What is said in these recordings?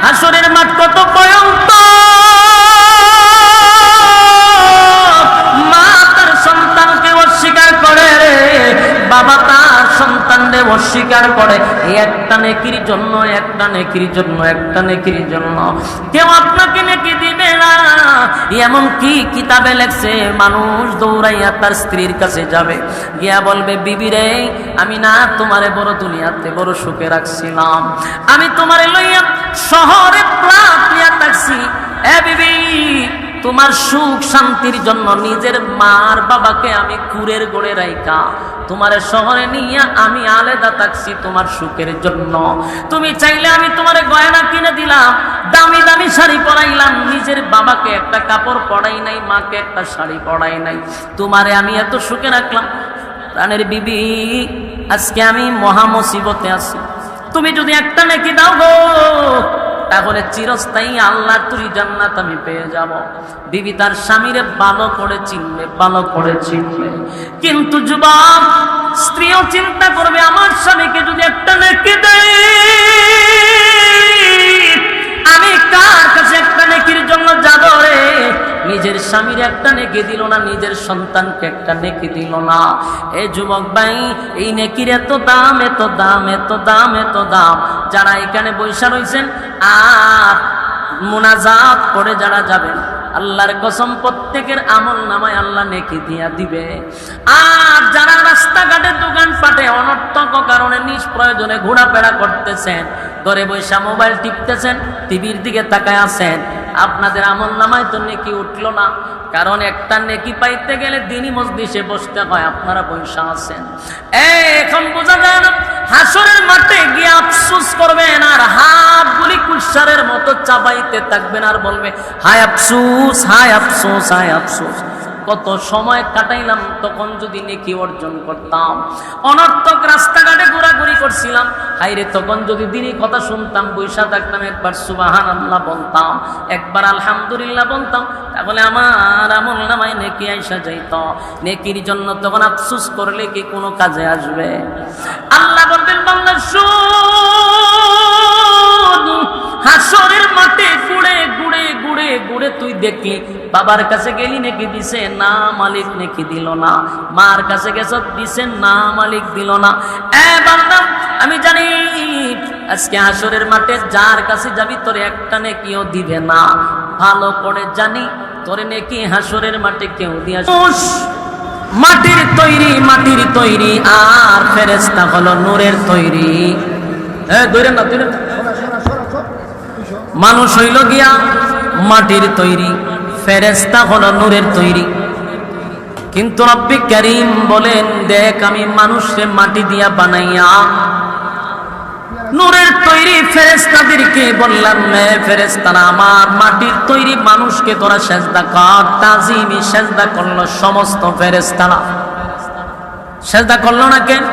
হাসরের মাঠ কত ভয়ঙ্কর। মা তার সন্তানকে অস্বীকার করে, বাবা তার সন্তানকে অস্বীকার করে, একটা নেকির জন্য, একটা নেকির জন্য, একটা নেকির জন্য। কেউ আপনাকে নেকি দিবে না। এমন কি কিতাবে লেখছে, মানুষ দৌড়াইয়া তার স্ত্রীর কাছে যাবে, গিয়া বলবে, বিবি রে, আমি না তোমারে বড় দুনিয়াতে বড় সুখে রাখছিলাম, আমি তোমারে লইয়া শহরে প্লাট নিয়ে থাকছি, এ বিবি, তোমার সুখ শান্তির জন্য নিজের মার বাবাকে আমি কুরের গড়ে রাইখা তোমারে শহরে নিয়ে আমি আলাদা থাকছি তোমার সুখের জন্য। তুমি চাইলে আমি তোমারে গয়না কিনে দিলাম, দামি দামি শাড়ি পরাইলাম, নিজের বাবাকে একটা কাপড় পরাই নাই, মাকে একটা শাড়ি পরাই নাই, তোমারে আমি এত সুখে রাখলাম। প্রাণের বিবি, আজকে আমি মহা মুসিবতে আছি, তুমি যদি একটা নেকি দাও গো, তাহলে চিরস্থায়ী আল্লাহর তৈরি জান্নাত আমি পেয়ে যাব। বিবি তার স্বামীরে ভালো করে চিনবে, ভালো করে চিনবে। কিন্তু যুবক স্ত্রীও চিন্তা করবে, আমার স্বামীকে যদি একটা নেকি দেই, আমি কার কাছে একটা নেকির জন্য যাব রে? নিজের স্বামীর একটা নেকি দিল না, নিজের সন্তানকে একটা নেকি দিল না। এ যুবক ভাই, এই নেকির এত দাম, এত দাম, এত দাম, এত দাম। যারা এখানে বৈশা রয়েছেন আর মুনাজাত করে যারা যাবেন, আল্লাহর কসম প্রত্যেকের আমল নামায় আল্লাহ নেকি দিয়া দিবে। আর যারা রাস্তাঘাটে দোকান পাটে অনর্থক কারণে নিষ্প্রয়োজনে ঘোরাফেরা করতেছেন, ঘরে বৈশা মোবাইল টিপতেছেন, টিভির দিকে তাকায় আছেন, আপনাদের আমল নামায় তো নেকি উঠলো না। কারণ একটা নেকি পাইতে গেলে দিনই মজলিসে বসতে হয়, আপনারা বৈশা আছেন। এখন বোঝা যায় না, হাসরের মাঠে গিয়ে আফসোস করবেন আর হাতগুলি কুশারের মতো চাবাইতে থাকবেন আর বলবে, হায় আফসোস, হায় আফসোস, হায় আফসোস, কত সময় কাটাইলাম, তখন যদি নেকি অর্জন করতাম। অনর্থক রাস্তাঘাটে ঘোরাঘুরি করছিলাম, হাইরে তখন যদি দিনই কথা শুনতাম, বৈশা থাকতাম, একবার সুবহানাল্লাহ বলতাম, একবার আলহামদুলিল্লাহ বলতাম, তাহলে আমার আমল নামায় নেকি আইসা যাইত। নেকির জন্য তখন আফসোস করলে কি কোনো কাজে আসবে? আল্লাহ বলবেন, বান্দা শুন, হাসরের মাঠে ঘুরে ঘুরে ঘুরে ঘুরে তুই দেখলি, বাবার কাছে গেলি নেকি দিছে না, মালিক নেকি দিল না, মার কাছে গেছ দিছে না, মালিক দিল না। এ বান্দা, আমি জানি আজকে হাসরের মাঠে যার কাছে যাবি তোরে একটা নেকিও দিবে না। ভালো করে জানি তোরে নেকি হাসরের মাঠে কেউ দিয়া, মাটির তৈরি, মাটির তৈরি, আর ফেরেশতা হলো নূরের তৈরি। ধরে না, ধরে না, মানুষ হইল গিয়া মাটির তৈরি, ফেরেশতা হলো নূরের তৈরি। কিন্তু রব্বি কারীম বলেন, দেখ আমি মানুষকে মাটি দিয়া বানাইয়া নূরের তৈরি ফেরেশতাদেরকে বললাম, ফেরেশতারা আমার মাটির তৈরি মানুষকে তোরা সেজদা কর। তাজিমি সেজদা করলো সমস্ত ফেরেশতারা। সেজদা করলো না কেন?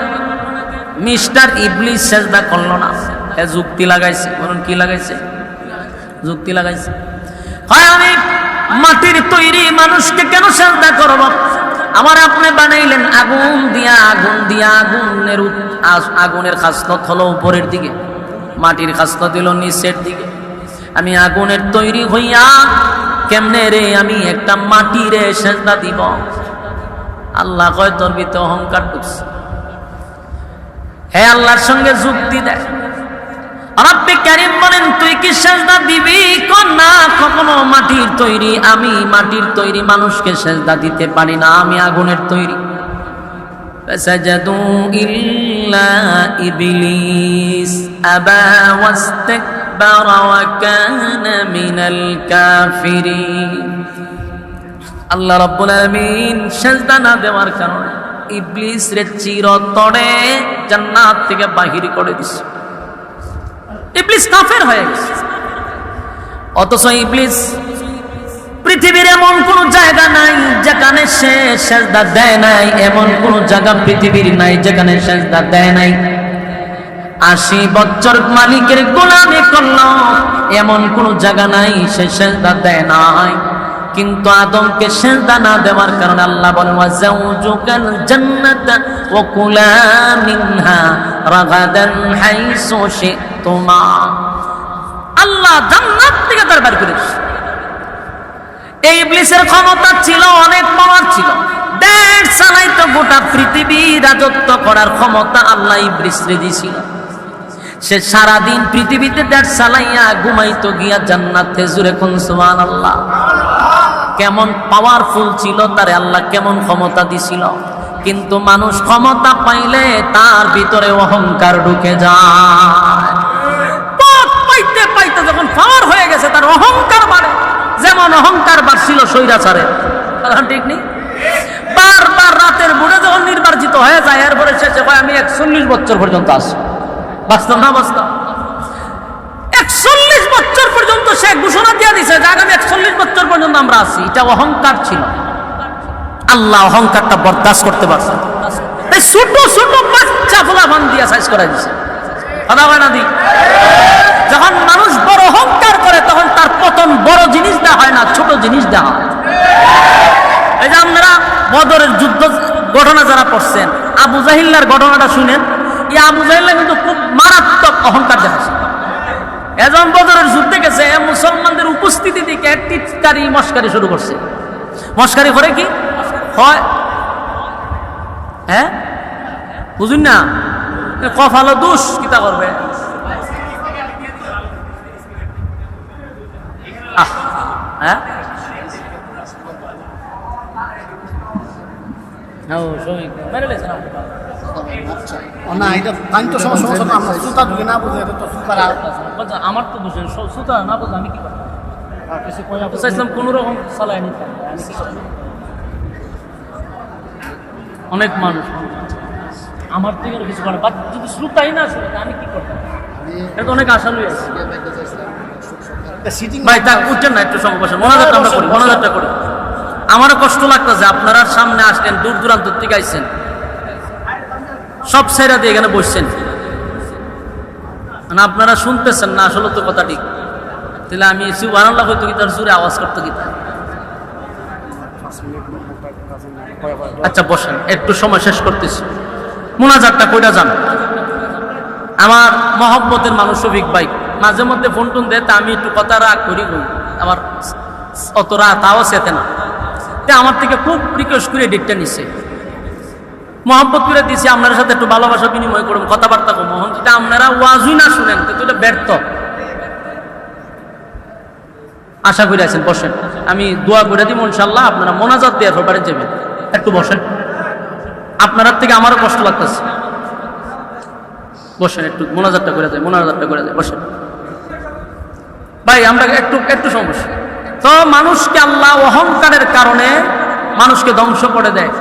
মিস্টার ইবলিস সেজদা করলো না। যুক্তি লাগাইছে, বলুন কি লাগাইছে? যুক্তি লাগাইছে, হয় আমি মাটির তৈরি মানুষকে কেন সেজদা করব? আমার আপনি বানাইলেন আগুন দিয়া, আগুন দিয়া, আগুনের খাসলত হলো উপরের দিকে, মাটির খাসলত দিল নিচের দিকে। আমি আগুনের তৈরি হইয়া কেমনে রে আমি একটা মাটিরে সেজদা দিব? আল্লাহ কয়, তোর ভিতরে অহংকার ঢুকছে। হে আল্লাহর সঙ্গে যুক্তি দেয়। রব্বি কারীম বলেন, তুই কি সেজদা দিবি? না, কখনো মাটির তৈরি, আমি মাটির তৈরি মানুষকে সেজদা দিতে পারি না, আমি আগুনের তৈরি। ফাসাজাদু ইল্লা ইবলিস আবা ওয়াস্তাকবারা ওয়া কানা মিনাল কাফিরিন। আল্লাহ রাব্বুল আলামিন সেজদা না দেওয়ার কারণে ইবলিস রে চিরতরে জান্নাত থেকে বাহির করে দিছে। ইবলিস কাফের হয়ে গেছে। অথচ ইবলিস পৃথিবীর এমন কোন জায়গা নাই যেখানে সে সেজদা দেয় নাই, এমন কোন জায়গা পৃথিবীর নাই যেখানে সেজদা দেয় নাই। 80 বছর মালিকের গোলামি করলো, এমন কোন জায়গা নাই সে সেজদা দেয় নাই। কিন্তু আদমকে সেজদা না দেওয়ার কারণে আল্লাহ বলেন, ওয়া যাওজুকাল জান্নাতা ওয়া কুলা মিনহা রাগাদান হাইসু শিতুমা। আল্লাহ জান্নাত থেকে তার বের করে দিয়েছে। এই ইবলিসের ক্ষমতা ছিল, অনেক পাওয়ার ছিল, দেশ চালাইতো, গোটা পৃথিবী রাজত্ব করার ক্ষমতা আল্লাহ ইবলিসকে দিয়েছিল। সে সারাদিন পৃথিবীতে দেশ চালাইয়া ঘুমাইতো গিয়া জান্নাতে। জুরে কোন সুবহানাল্লাহ। কেমন পাওয়ারফুল ছিল তারে আল্লাহ, কেমন ক্ষমতা দিছিল। কিন্তু মানুষ ক্ষমতা পাইলে তার ভিতরে অহংকার ঢুকে যায়। পাইতে পাইতে যখন পাওয়ার হয়ে গেছে তার অহংকার বাড়ে। যেমন অহংকার বাড়ছিল স্বৈরাচারের, ঠিক নেই? বারবার রাতের বুড়ে যখন নির্বাচিত হয়ে যায়, এরপরে শেষে হয় আমি 41 বছর পর্যন্ত আসি। বাস্তব না বাস্তব? 41 বছর পর্যন্ত সে ঘোষণা দিয়ে দিছে যে আগামী 41 বছর পর্যন্ত আমরা আছি। এটা অহংকার ছিল। আল্লাহ অহংকারটা বরদাস্ত করতে পারছে। তাই ছোট ছোট বাচ্চা ফোলাফান দিয়ে সাইজ করে দিছে। কথা হয় না দি? যখন মানুষ বড় অহংকার করে তখন তার পতন বড় জিনিস দেওয়া হয় না, ছোট জিনিস দেওয়া হয়। এই যে আপনারা বদরের যুদ্ধ ঘটনা যারা পড়ছেন, আবু জাহিল্লার ঘটনাটা শুনেন। এই আবু জাহিল্লা কিন্তু খুব মারাত্মক অহংকার দেখাচ্ছে। এজন বদরের যুদ্ধে গেছে, মুসলমানদের উপস্থিতি দিকে টিটকারি মস্কারি শুরু করছে। মস্কারি করে কি হয়? হ্যাঁ বুঝুন না, কফালো দোষ কিতা করবে। হ্যাঁ আমার তো বুঝেন সুতা না বুঝে আমি কি করতাম, কোন রকম চালাই নিতাম। অনেক মানুষ আমার থেকে কিছু করে, যদি শ্রুতাই না শুনে আমি কি করতাম? এটা অনেক আশা লই আছে ভাই। তা উঠছেন না, একটু সময় বসেন, মনোজাতটা আমরা করি, মনোজাতটা করি। আমারও কষ্ট লাগতেছে, আপনারা সামনে আসলেন, দূর দূরান্ত থেকে আইছেন, সব ছেড়ে দিয়ে এখানে বসছেন, মানে আপনারা শুনতেছেন না। আসলে তো কথা ঠিক, তাহলে আমি সুবহানাল্লাহ হয়তো কি তার জোরে আওয়াজ করতে কি? আচ্ছা বসেন, একটু সময় শেষ করতেছি। মোনাজাতটা কইরা যান। আমার মহব্বতের মানুষ শফিক ভাই মাঝে মধ্যে ফোন টোন দেয়, তা আমি একটু কথা রাগ করি, আমার অত রাত তাও সেতে না। তা আমার থেকে খুব রিকোয়েস্ট করে ডেটটা নিচ্ছে, মহব্বত করে দিয়েছি, আপনার সাথে একটু ভালোবাসা বিনিময় করুন, কথাবার্তা করুন। মোহন যদি আপনারা ওয়াজই না শুনেন তো এটা ব্যর্থ। আশা করে আছেন, বসেন, আমি দোয়া করে দিব ইনশাআল্লাহ। আপনারা মোনাজাত দিয়ে বাড়ি যাবেন, একটু বসেন। আপনার থেকে আমারও কষ্ট লাগতেছে, বসেন, একটু মোনাজাতটা করে যায়, মোনাজাতটা করে যায়, বসেন ভাই। আমরা একটু সমস্যা তো, মানুষকে আল্লাহ অহংকারের কারণে মানুষকে ধ্বংস করে দেয়।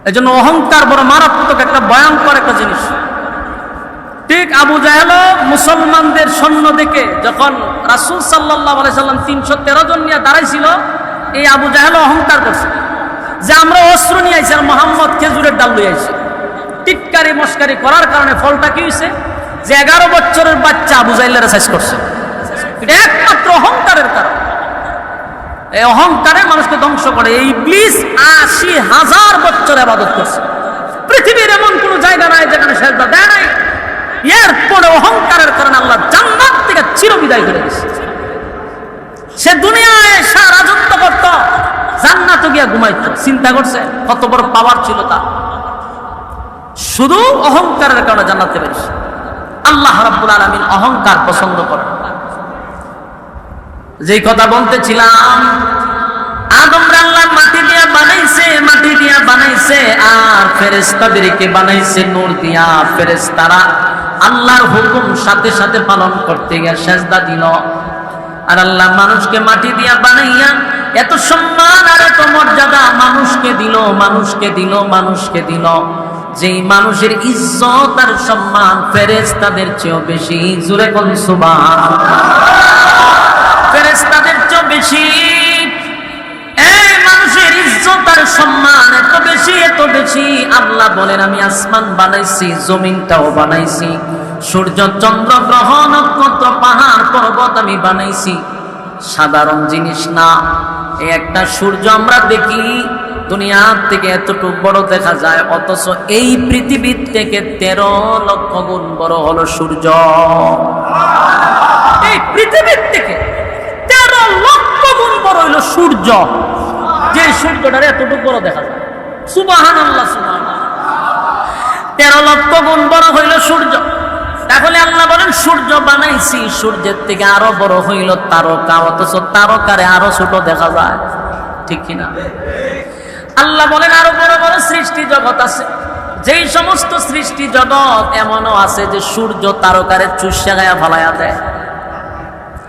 এই জন্য অহংকার বড় মারাত্মক একটা ভয়ঙ্কর একটা জিনিস। ঠিক আবু জাহেল মুসলমানদের সৈন্য দেখে যখন রাসূল সাল্লাল্লাহু আলাইহি সাল্লাম 313 জন নিয়ে দাঁড়াইছিল, এই আবু জাহেল অহংকার করছে যে আমরা অস্ত্র নিয়ে আইছি আর মোহাম্মদ খেজুরের ডাল লই আইছি। টিটকারি মস্কারি করার কারণে ফলটা কি হয়েছে? যে 11 বছরের বাচ্চা আবু জাহেলের সাইজ করছে। এটা একমাত্র অহংকারের কারণ। এই অহংকারে মানুষকে ধ্বংস করে। এই ইবলিস 80,000 বছর ইবাদত করছে। পৃথিবীর এমন কোন জায়গা নাই যেখানে সেজদা দেয় নাই। এরপরে অহংকারের কারণে আল্লাহ জান্নাত থেকে চিরবিদায় করে দিয়েছে। সে দুনিয়ায় রাজত্ব করত, জান্নাতে গিয়া ঘুমাইতো। চিন্তা করছে কত বড় পাওয়ার ছিল তার। শুধু অহংকারের কারণে জান্নাতে পেরেছে। আল্লাহ রাব্বুল আলামিন অহংকার পছন্দ করেন। যেই কথা বলতেছিলাম, আদমরে আল্লাহ মাটি দিয়া বানাইছে, মাটি দিয়া বানাইছে, আর ফেরেশতাদেরকে বানাইছে নূর দিয়া। ফেরেশতারা আল্লাহর হুকুম সাথে সাথে পালন করতে গিয়ে সেজদা দিল। আর আল্লাহ মানুষকে মাটি দিয়া বানাইয়া এত সম্মান আর এত মর্যাদা মানুষকে দিল, মানুষকে দিল, মানুষকে দিল। যেই মানুষের ইজ্জত আর সম্মান ফেরেশতাদের চেয়েও বেশি। জোরে কোন সুবহানাল্লাহ। ফেরেশতাদের চেয়েও বেশি এই মানুষের ইজ্জত আর সম্মান এত বেশি, এত বেশি। আল্লাহ বলেন আমি আসমান বানাইছি, জমিনটাও বানাইছি, সূর্য চন্দ্র গ্রহ নক্ষত্র পাহাড় পর্বত আমি বানাইছি। সাধারণ জিনিস না, এই একটা সূর্য আমরা দেখি দুনিয়ার থেকে এতটুকু বড় দেখা যায়, অথচ এই পৃথিবীর থেকে 13 লক্ষ গুণ বড় হলো সূর্য। এই পৃথিবীর থেকে 13 লক্ষ গুণ বড় হলো সূর্য, যে সূর্যটার এতটুকু বড় দেখা যায়। সুবহানাল্লাহ, সুবহানাল্লাহ। 13 লক্ষ গুণ বড় হইল সূর্য। তাহলে আল্লাহ বলেন সূর্য বানাইছি, সূর্যের থেকে আরো বড় হইল তারকা, অথচ তারকারে আরো ছোট দেখা যায়, ঠিক কিনা? আল্লাহ বলেন আরো বড় বড় সৃষ্টি জগৎ আছে, যেই সমস্ত সৃষ্টি জগৎ এমনও আছে যে সূর্য তারকারে চুষা গায়া ফালাইয়া দেয়।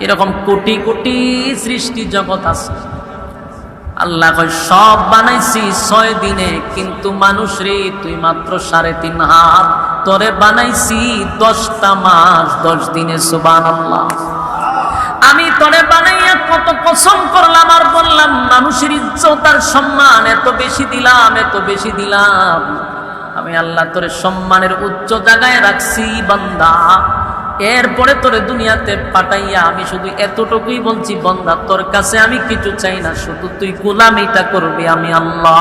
এরকম কোটি কোটি সৃষ্টি জগৎ আছে। আল্লাহ কয় সব বানাইছি 6 দিনে, কিন্তু মানুষ রে তুই মাত্র 3.5 হাত, তোরে বানাইছি 10টা মাস 10 দিনে। সুবহানাল্লাহ। আমি তোরে বানাইয়া কত কসম করলাম আর বললাম মানুষের ইজ্জত আর সম্মান এত বেশি দিলাম, এত বেশি দিলাম। আমি আল্লাহ তোরে সম্মানের উচ্চ জায়গায় রাখছি বান্দা। এরপরে তোরে দুনিয়াতে পাঠাইয়া আমি শুধু এতটুকুই বলছি, বান্দা তোর কাছে আমি কিছু চাই না, শুধু তুই গোলামিটা করবি, আমি আল্লাহ।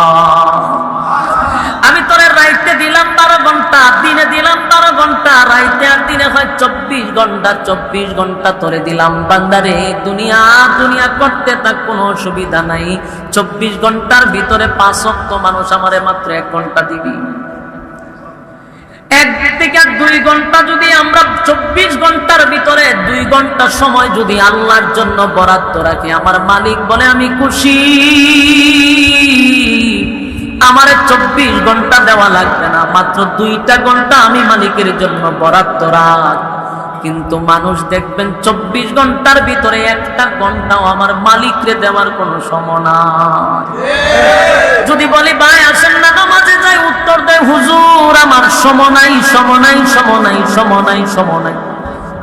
আমি তোরে রাইতে দিলাম 12 ঘন্টা, দিনে দিলাম 12 ঘন্টা, রাইতে আর দিনে হয় 24 ঘন্টা। 24 ঘন্টা তোরে দিলাম বান্দারে, দুনিয়া দুনিয়া করতে তার কোনো অসুবিধা নাই। 24 ঘন্টার ভিতরে 5 ওয়াক্ত মানুষ আমারে মাত্র 1 ঘন্টা দিবি। 1 থেকে 2 ঘন্টা যদি আমরা 24 ঘন্টার ভিতরে 2 ঘন্টা সময় যদি আল্লাহর জন্য বরাদ্দ রাখি, আমার মালিক বলে আমি খুশি। আমার 24 ঘন্টা দেওয়া লাগবে না, মাত্র 2টা ঘন্টা আমি মালিকের জন্য বরাদ্দ রাখ। কিন্তু মানুষ দেখবেন 24 ঘন্টার ভিতরে 1টা ঘন্টাও আমার মালিকরে দেওয়ার কোনো সময় নাই। যদি বলি ভাই আসেন না নামাজে যাই, উত্তর দেয় হুজুর আমার সময় নাই, সময় নাই, সময় নাই, সময় নাই, সময় নাই।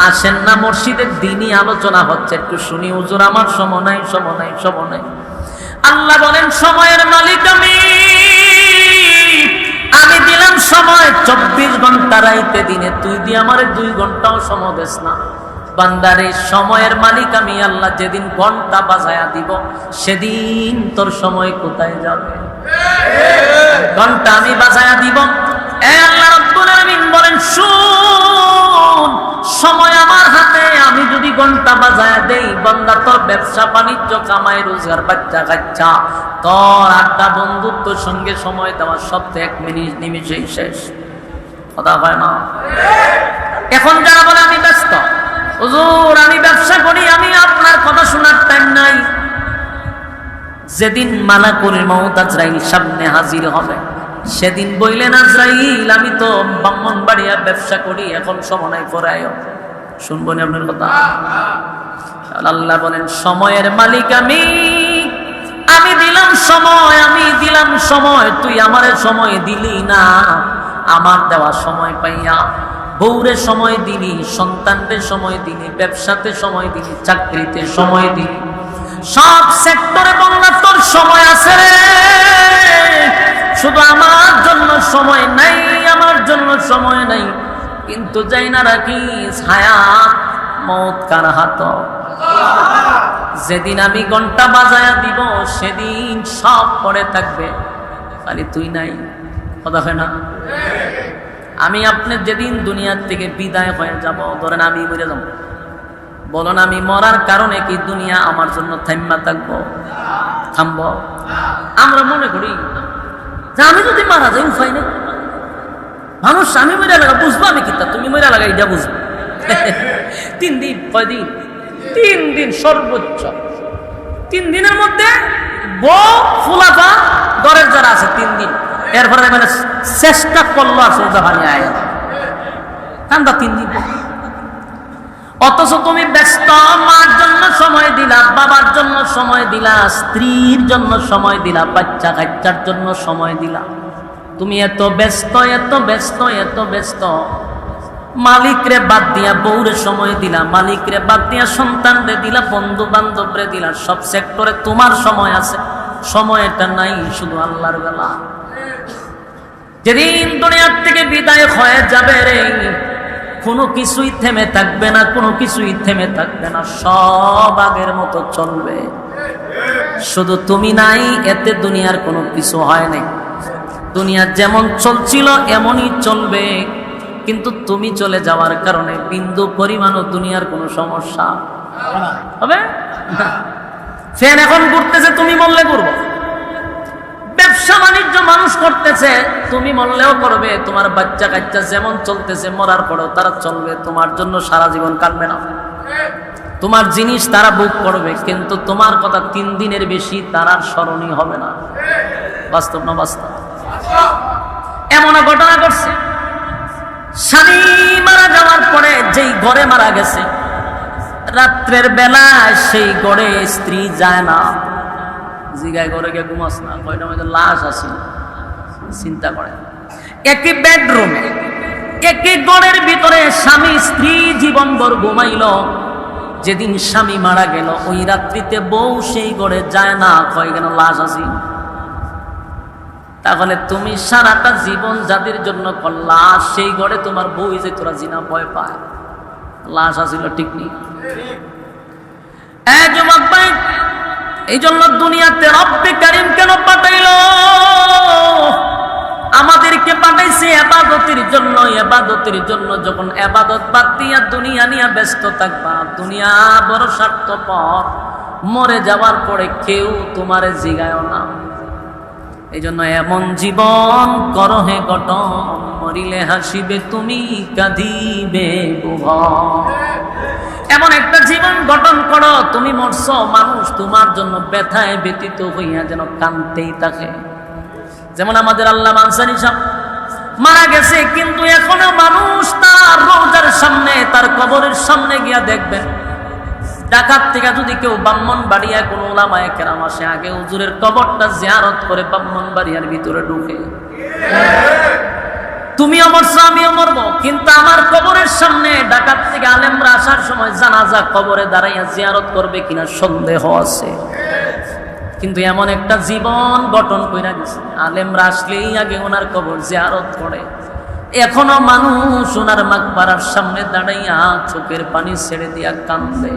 আসেন না মসজিদের দিনই আলোচনা হচ্ছে, একটু শুনি হুজুর আমার সময় নাই, সময় নাই, সময় নাই। আল্লাহ বলেন সময়ের মালিক আমি দিলাম সময় 24 ঘন্টা রাইতে দিনে, তুই দিয়ে আমারে 2 ঘন্টাও সময় দেস না। বান্দারে সময়ের মালিক আমি আল্লাহ, যেদিন ঘন্টা বাজায়া দিব সেদিন তোর সময় কোথায় যাবে? ঘন্টা আমি বাজায়া দিব। আল্লাহ রাব্বুল আলামিন বলেন শুন, সময় আমার হাতে, আমি যদি ঘন্টা বাজায়া দেই বান্দা তোর ব্যবসা বাণিজ্য কামাই রোজগার বাচ্চা কাচ্চা তোর আড্ডা বন্ধুত্বের সঙ্গে সময় দেওয়া সব 1 মিনিট নিমিষেই শেষ। কথা হয় না? এখন যারা বলে আমি ব্যস্ত, হুজুর আমি ব্যবসা করি, আমি আপনার কথা শোনার টাইম নাই। যেদিন মালাকুল মউত আজরাইল সামনে হাজির হবে সেদিন বললেন আজরাইল আমি তো ব্রাহ্মণবাড়িয়া ব্যবসা করি, এখন সময় নাই, পরে আয়ো। শুনবো না আপনার কথা? আল্লাহ বলেন সময়ের মালিক আমি দিলাম সময়, আমি দিলাম সময়, তুই আমারে সময় দিলি না। আমার দেওয়া সময় পাইয়া বউরে সময় দিলি, সন্তানদের সময় দিলি, ব্যবসাতে সময় দিলি, চাকরিতে সময় দিলি, সব সেক্টরে বললা তোর সময় আছে রে, শুধু আমার জন্য সময় নাই, আমার জন্য সময় নাই। কিন্তু যাই না রাখিস হায়াত মউত কার হাত। যেদিন আমি ঘন্টা বাজায়া দিব সেদিন সব পড়ে থাকবে, খালি তুই নাই। কথা হয় না? আমি আপনি যেদিন দুনিয়ার থেকে বিদায় হয়ে যাব, ধরেন আমি মরে যাব, বলুন আমি মরার কারণে কি দুনিয়া আমার জন্য থাইম্মা থাকবো? থামব? আমরা মনে করি যে আমি যদি মারা যাই উপায় নেই। মানুষ আমি মরে লাগা বুঝবো, আমি কিতা তুমি মরে লাগা এটা বুঝবো। 3 দিন, কয়দিন? 3 দিন সর্বোচ্চ। 3 দিনের মধ্যে বউ ফুলাফা ঘরের যারা আছে 3 দিন, এরপরে মানে চেষ্টা করলো আর সোজা ভাঙে আয় কান্দা 3 দিন। অথচ তুমি ব্যস্ত, মার জন্য সময় দিলা, বাবার জন্য সময় দিলা, স্ত্রীর জন্য সময় দিলা, বাচ্চা কাচ্চার জন্য সময় দিলা। তুমি এত ব্যস্ত, এত ব্যস্ত, এত ব্যস্ত, মালিকরে বাদ দিয়া বউরে সময় দিলা, মালিকরে বাদ দিয়া সন্তানরে দিলা, বন্ধু বান্ধবরে দিলা, সব সেক্টরে তোমার সময় আছে, সময়টা নাই শুধু আল্লাহর বেলা। যেদিন দুনিয়ার থেকে বিদায় হয়ে যাবে রে, কোনো কিছুই থেমে থাকবে না, কোনো কিছুই থেমে থাকবে না, সব আগের মতো চলবে, শুধু তুমি নাই, এতে দুনিয়ার কোনো কিছু হয় নাই। দুনিয়া যেমন চলছিল এমনই চলবে, কিন্তু তুমি চলে যাওয়ার কারণে বিন্দু পরিমাণও দুনিয়ার কোনো সমস্যা হবে না। ফ্যান এখন ঘুরতেছে, তুমি মরলে করবো। ব্যবসা বাণিজ্য মানুষ করতেছে, তুমি মরলেও করবে। তোমার বাচ্চা কাচ্চা যেমন চলতেছে, মরার পরেও তারা চলবে, তোমার জন্য সারা জীবন কাটবে না। তোমার জিনিস তারা বুক করবে, কিন্তু তোমার কথা 3 দিনের বেশি তার স্মরণই হবে না। বাস্তব না বাস্তব? এমন ঘটনা ঘটছে, স্বামী মারা যাওয়ার পরে যেই ঘরে মারা গেছে, রাত্রের বেলায় সেই ঘরে স্ত্রী যায় না। জিগায় ঘরে গিয়ে ঘুমাস না, কয়টার মধ্যে লাশ আছে। চিন্তা করে, একই বেডরুমে একই ঘরের ভিতরে স্বামী স্ত্রী জীবনভর ঘুমাইল। যেদিন স্বামী মারা গেল, ওই রাত্রিতে বউ সেই ঘরে যায় না, কয় কেন লাশ আছে। তাহলে তুমি সারাটা জীবন যাদের জন্য করলা, সেই ঘরে তোমার বউ যে তোরা জিনা ভয় পায়, লাশ আসিল ঠিক নেই। যুবক ভাই, এই জন্য দুনিয়াতে রব্বে কারিম কেন পাঠাইলো? আমাদেরকে পাঠাইছে ইবাদতের জন্য। ইবাদতের জন্য যখন ইবাদত বাদ দিয়া দুনিয়া নিয়ে ব্যস্ত থাকবা, দুনিয়া বড় স্বার্থপর, মরে যাওয়ার পরে কেউ তোমারে জিগায় না। এই জন্য এমন জীবন করো হে গঠন, মরিলে হাসিবে তুমি, কাঁদিবে ভুবন। এমন একটা জীবন গঠন করো, তুমি মরছো, মানুষ তোমার জন্য ব্যথায় ব্যতীত হইয়া যেন কাঁদতেই থাকে। যেমন আমাদের আল্লামা আনসারী সাহেব মারা গেছে, কিন্তু এখনো মানুষ তার রওজার সামনে, তার কবরের সামনে গিয়া দেখবেন। ঢাকার থেকে যদি কেউ ব্রাহ্মণবাড়িয়া কোনো ওলামায়ে কেরাম আসে, আগে হুজুরের কবরটা জিয়ারত করে ব্রাহ্মণবাড়িয়ার ভিতরে ঢুকে। তুমিও মরছো, আমিও মরবো, কিন্তু আমার কবরের সামনে ঢাকার থেকে আলেমরা আসার সময় জানাজা কবরে দাঁড়াইয়া জিয়ারত করবে কিনা সন্দেহ আছে। কিন্তু এমন একটা জীবন গঠন কইরা গেছে, আলেমরা আসলেই আগে ওনার কবর জিয়ারত করে। এখনো মানুষ ওনার মাকবারার সামনে দাঁড়াইয়া চোখের পানি ছেড়ে দিয়া কান্দে।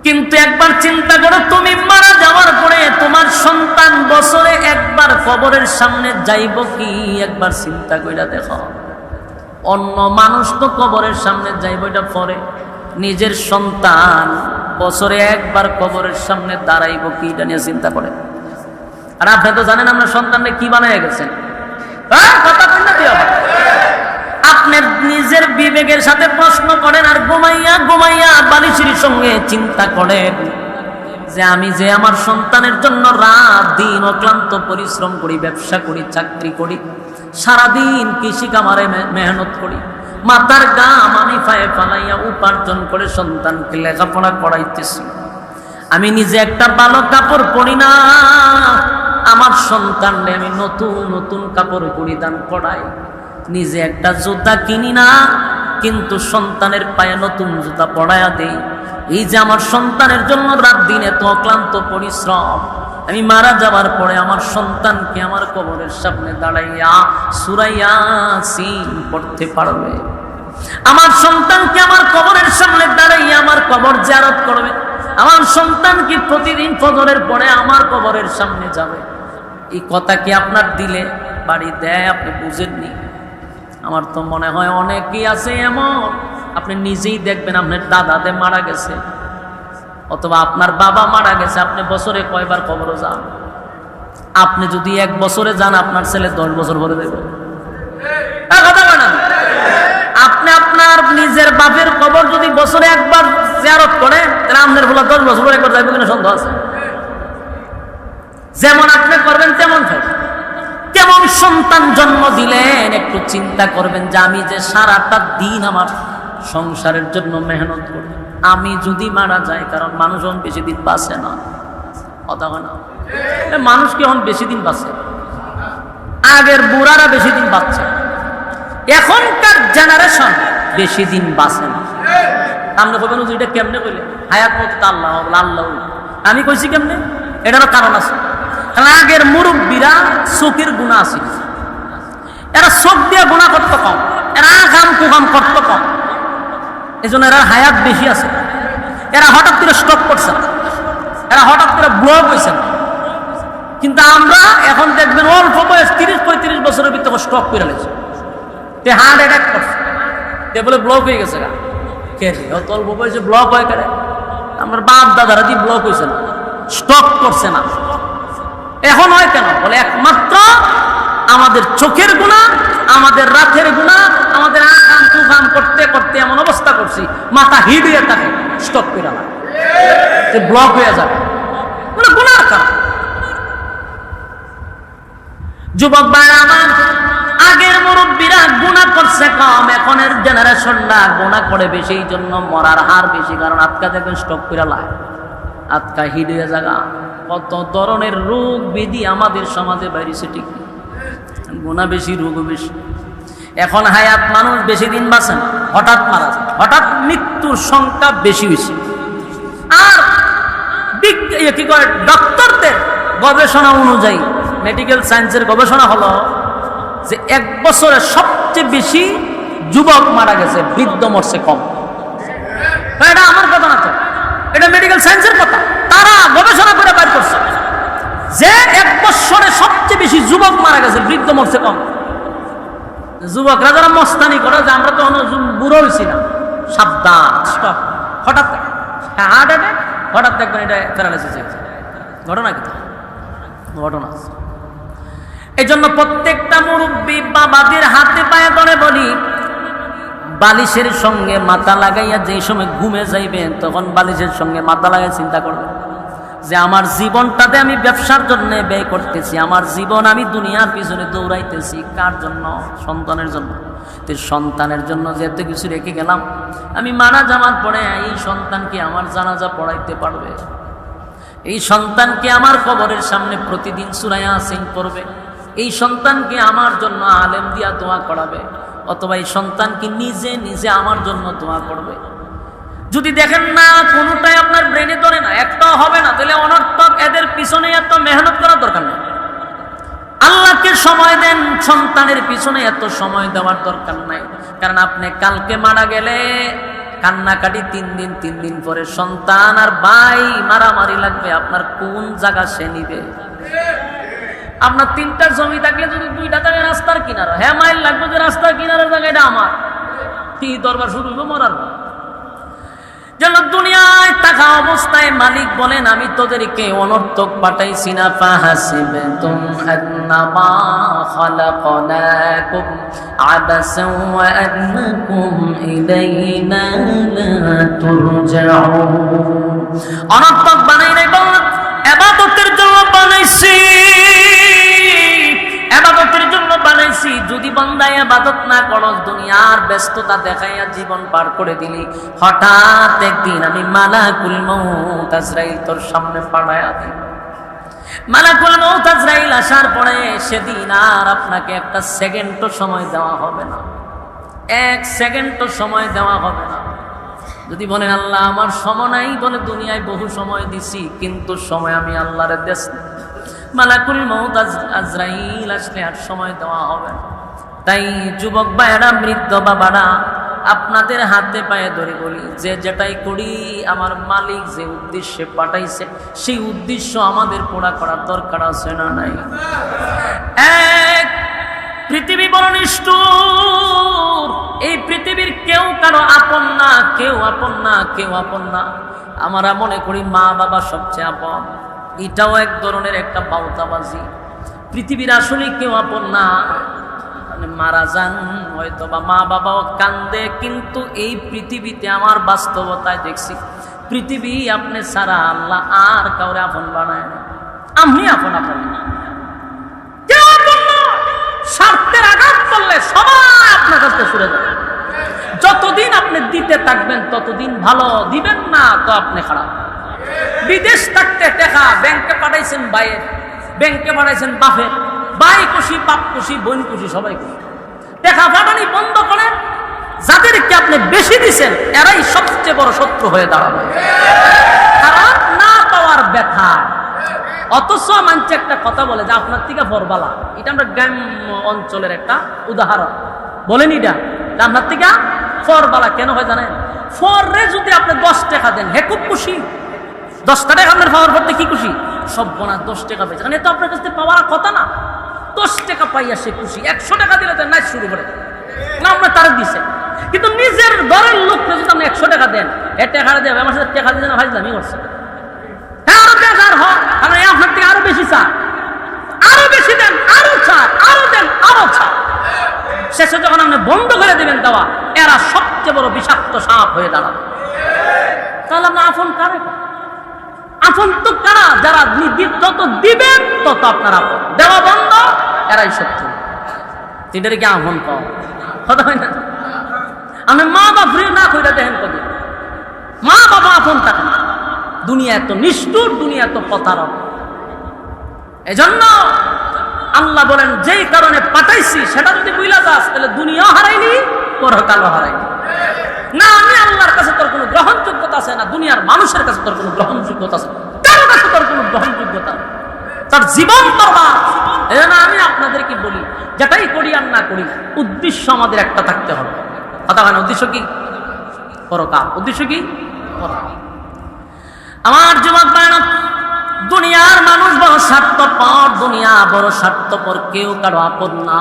কিন্তু একবার চিন্তা করো, তুমি মারা যাওয়ার পরে তোমার সন্তান বছরে একবার কবরের সামনে যাইব কি? একবার চিন্তা কইরা দেখো। অন্য মানুষ তো কবরের সামনে যাইব, এটা পরে। নিজের সন্তান বছরে একবার কবরের সামনে দাঁড়াইব কি? এটা নিয়ে চিন্তা করে। আর আপনি তো জানেন আমরা সন্তানকে কি বানাইয়া গেছেন। কথা কইনা দিও, আপনি নিজের বিবেকের সাথে প্রশ্ন করেন, আর ঘুমাইয়া ঘুমাইয়া বালিশের সঙ্গে চিন্তা করেন যে আমি যে আমার সন্তানের জন্য রাত দিন অক্লান্ত পরিশ্রম করি, ব্যবসা করি, চাকরি করি, সারাদিন কৃষি কামারে মেহনত করি, মাথার গাম আমি পায়ে ফালাইয়া উপার্জন করে সন্তানকে লেখাপড়া করাইতেছি। আমি নিজে একটা ভালো কাপড় পরি না, আমার সন্তানকে আমি নতুন নতুন কাপড় পরিধান করাই। নিজে একটা জুতা কিনি না, কিন্তু সন্তানের পায়ে নতুন জুতা পরাইয়া দেই। এই যে আমার সন্তানের জন্য রাত দিন এত অক্লান্ত পরিশ্রম, আমি মারা যাবার পরে আমার সন্তানকে আমার কবরের সামনে দাঁড়াইয়া সূরা ইয়াসিন পড়তে পারবে। আমার সন্তানকে আমার কবরের সামনে দাঁড়াইয়া আমার কবর জিয়ারত করবে। আমার সন্তানকে প্রতিদিন ফজরের পরে আমার কবরের সামনে যাবে। এই কথা কি আপনার দিলে বাড়ি দেয়? আপনি বুঝেননি। আমার তো মনে হয় অনেকেই আছে এমন, আপনি নিজেই দেখবেন আপনার দাদাতে মারা গেছে অথবা আপনার বাবা মারা গেছে, আপনি বছরে কয়বার কবরে যান? আপনি যদি 1 বছরে যান, আপনার ছেলে 10 বছর পরে দেবে। কথা বলেন, আপনি আপনার নিজের বাপের কবর যদি বছরে একবার জিয়ারত করে, তাহলে আপনার বলা 10 বছর পরে একবার যাইবে কিনা সন্দেহ আছে। যেমন আপনি করবেন তেমন থাকবে। কেমন সন্তান জন্ম দিলেন একটু চিন্তা করবেন, যে আমি যে সারাটা দিন আমার সংসারের জন্য মেহনত করি, আমি যদি মারা যাই, কারণ মানুষ এখন বেশি দিন বাঁচে না। কথা হয় না, মানুষ কি এখন বেশি দিন বাঁচে? আগের বুড়ারা বেশি দিন বাঁচছে, এখনকার জেনারেশন বেশি দিন বাঁচে না। আপনি কবেন এটা কেমনে কইলে? হায়াত মতো আল্লাহ আল্লাহ। আমি কইছি কেমনে, এটারও কারণ আছে। আগের মুরব্বীরা চোখের গুণা আছে, এরা চোখ দিয়ে গুণা করতে কম, এরা আগাম কুগাম করতে কম, এই জন্য এরা হায়াত বেশি আছে। এরা হঠাৎ করে স্টক করছে, এরা হঠাৎ করে ব্লক হয়েছে না। কিন্তু আমরা এখন দেখবেন অল্প বয়স 30-35 বছরের ভিতরে স্ট্রোক করে লেছে, হার্ট অ্যাটাক করছে, বলে ব্লক হয়ে গেছে। অত অল্প বয়সে ব্লক হয়ে গেলে আমার বাপ দাদারা দিয়ে ব্লক হয়েছে না, স্ট্রোক করছে না। এখন হয় কেন? বলে একমাত্র আমাদের চোখের গুনাহ, আমাদের রাতের গুনাহ, আমাদের আকাম তুফান করতে করতে এমন অবস্থা করছি মাথা হিট হয়ে থাকে, স্ট্রোক করে না, ব্লক হয়ে যাবে, গুনার কারণ। যুবক ভাইরা আমার, আগের মুরব্বীরা গুনাহ করছে কম, এখনের জেনারেশনরা গুনাহ করে বেশি, এই জন্য মরার হার বেশি। কারণ আজকা দেখবেন স্ট্রোক করে লাই, আজকা হিট হয়ে জায়গা, কত ধরনের রোগ ব্যাধি আমাদের সমাজে বাইরেছে। ঠিক গুনাহ বেশি, রোগও বেশি। এখন হায়াত মানুষ বেশি দিন বাঁচে না, হঠাৎ মারা যায়, হঠাৎ মৃত্যুর সংখ্যা বেশি হয়েছে। আর কি করে ডক্টরদের গবেষণা অনুযায়ী, মেডিকেল সায়েন্সের গবেষণা হলো যে 1 বছরে সবচেয়ে বেশি যুবক মারা গেছে, বৃদ্ধ মরছে কম। এটা আমার কথা না তো, এটা মেডিকেল সায়েন্সের কথা। তারা গবেষণা করে বের করছে যে 1 বছরে সবচেয়ে বেশি যুবক মারা গেছে, বৃদ্ধ মরছে কম। যুবকরা যারা মস্তানি করে যে আমরা তো বুড়ো হয়েছি না, সাবধান, স্টপ। হঠাৎ হার্ট অ্যাটাক, হঠাৎ দেখবেন এটা প্যারালাইসিস হয়েছে। ঘটনা কি? ঘটনা। এই জন্য প্রত্যেকটা মুরব্বী বাবাদের হাতে পায়ে ধরে বলি, বালিশের সঙ্গে মাথা লাগাইয়া যেই সময় ঘুমে যাইবেন তখন বালিশের সঙ্গে মাথা লাগাই চিন্তা করবেন যে আমার জীবনটাতে আমি ব্যবসার জন্য ব্যয় করতেছি, আমার জীবন আমি দুনিয়ার পিছনে দৌড়াইতেছি কার জন্য? সন্তানের জন্য। তো সন্তানের জন্য যে এত কিছু রেখে গেলাম, আমি মারা যাওয়ার পরে এই সন্তানকে আমার জানাজা পড়াইতে পারবে? এই সন্তানকে আমার কবরের সামনে প্রতিদিন সূরা ইয়াসিন পড়বে? এই সন্তানকে আমার জন্য আলেম দিয়া দোয়া করাবে? অথবা এই সন্তানকে নিজে নিজে আমার জন্য দোয়া করবে? যদি দেখেন না কোনোটাই আপনার ব্রেনে ধরে না, একটাও হবে না, তাহলে অনর্থক এদের পিছনে এত মেহনত করার দরকার নেই। আল্লাহকে সময় দেন, সন্তানের পিছনে এত সময় দেওয়ার দরকার নাই। কারণ আপনি কালকে মারা গেলে কান্নাকাটি 3 দিন পরে সন্তান আর ভাই মারামারি লাগবে, আপনার কোন জায়গা সে নিবে? আপনার 3টা জমি থাকলে যদি 2টা থাকে রাস্তার কিনারা, হ্যাঁ মাইল লাগবে যে রাস্তার কিনারের জায়গাটা আমার, কি দরবার শুরু হইব মরার। যেন দুনিয়ায় থাকা অবস্থায় মালিক বলেন আমি তোদেরকে অনর্থক পাঠাইছি না। ফাহাসিবতুম আন্নামা খালাকনাকুম আবাসান ওয়া আন্নাকুম ইলাইনা লা তুরজাউন। অনর্থক বানাই নাই, ইবাদতের জন্য বানাইছি, ইবাদতের জন্য বানাইছি। যদি বান্দা ইবাদত না করস, দুনিয়ার ব্যস্ততা দেখাইয়া জীবন পার করে দিলি, হঠাৎ একদিন আমি মালাকুল মউত আজরাইল তোর সামনে পাঠায়া দিই। মালাকুল মউত আজরাইল আসার পরে সেদিন আর আপনাকে একটা সেকেন্ডও সময় দেওয়া হবে না, 1 সেকেন্ডও সময় দেওয়া হবে না। যদি বলেন আল্লাহ আমার সময় নাই, বলে দুনিয়ায় বহু সময় দিছি, কিন্তু সময় আমি আল্লাহর দেশ। মালাকুল মউত আজরাইল আসলে আর সময় দেওয়া হবে না। তাই যুবক ভাইয়েরা, বৃদ্ধ বাবারা, আপনাদের হাতে পায়ে ধরে বলি, যে যেটাই করি আমার মালিক যে উদ্দেশ্যে পাঠাইছে সেই উদ্দেশ্য আমাদের পুরা করার দরকার আছে না নাই? পৃথিবী বড় নিষ্ঠুর, এই পৃথিবীর কেউ কারো আপন না, কেউ আপন না, কেউ আপন না। আমরা মনে করি মা বাবা সবচেয়ে আপন, এটাও এক ধরনের একটা বাউতাবাজি। পৃথিবীর আসলে কেউ আপন না। মারা যান হয়তো বা মা বাবাও কান্দে, কিন্তু এই পৃথিবীতে আমার বাস্তবতায় দেখছি পৃথিবী আপনি ছাড়া আল্লাহ আর কাউরে আপন বানায় না। আমি আপন আপন না, কেউ আপন না। স্বার্থের আঘাত করলে সবাই আপনার কাছে সরে যাবে। যতদিন আপনি দিতে থাকবেন ততদিন ভালো, দিবেন না তো আপনি খারাপ। বিদেশ থাকতে টাকা ব্যাংকে পাঠাইছেন ভাইয়ের, ব্যাংকে পাঠাইছেন বাপের, ভাই খুশি, বাপ খুশি, বোন খুশি, সবাই খুশি। টাকা পাঠানি বন্ধ করেন, যাদেরকে আপনি বেশি দিচ্ছেন এরাই সবচেয়ে বড় শত্রু হয়ে দাঁড়াবে, কারণ না পাওয়ার ব্যথা। অথচ মানছে একটা কথা বলে যে আপনার থেকে ফরবালা, এটা আমরা গ্রাম্য অঞ্চলের একটা উদাহরণ বলেন। এটা আপনার থেকে ফরবালা কেন হয় জানেন? ফরে যদি আপনি 10 টাকা দেন হে খুব খুশি, 10 টাকা আপনার পাওয়ার পর কি খুশি? সব বোনা 10 টাকা পেয়েছে, কারণ এত আপনার কাছ থেকে পাওয়ার কথা না। 10 টাকা পাইয়া সে খুশি। 100 টাকা দিলে তার নাচ শুরু করে না, আপনার তারা দিছে। কিন্তু নিজের ঘরের লোককে যদি আপনি 100 টাকা দেন, এর টাকা দেবে আমার সাথে টাকা দিতে না, ভাই দামি করছে। হ্যাঁ আরো দেন, আর হয় আপনার থেকে আরো বেশি চা, আরো বেশি দেন, আরো চা, আরো দেন, আরো চা। শেষে যখন আপনি বন্ধ করে দেবেন দেওয়া, এরা সবচেয়ে বড় বিষাক্ত সাপ হয়ে দাঁড়াবে। তাহলে আপনি আপন কারে? আপন তো কারা? যারা যত দিবেন তত আপনার আপন, দেওয়া বন্ধ এরাই শত্রু। তিনটারে কি আপন পাও কথা হয় না? আমি মা বাপ না কইরা দেখেন কবি, মা বাবা আপন থাকে না। দুনিয়া এত নিষ্ঠুর, দুনিয়া এত প্রতারক। এজন্য আল্লাহ বলেন যেই কারণে পাঠাইছি সেটা যদি বুইলা যাস তাহলে দুনিয়াও হারাইনি, পরকালও হারাইনি। না আমি আল্লাহর কাছে তোর কোনো গ্রহণযোগ্যতা আছে না, দুনিয়ার মানুষের কাছে তোর কোনো গ্রহণযোগ্যতা আছে, কারো কাছে তোর কোনো গ্রহণযোগ্যতা, তার জীবন বরবাদ। এজন্য আমি আপনাদেরকে বলি, যেটাই করি আর না করি, উদ্দেশ্য আমাদের একটা থাকতে হবে। কথা হয় না? উদ্দেশ্য কি? পরকাল। উদ্দেশ্য কি? পরকাল। আমার যুবক ভাইরা, দুনিয়ার মানুষ বড় স্বার্থপর, দুনিয়া বড় স্বার্থপর, কেউ কারো আপন না।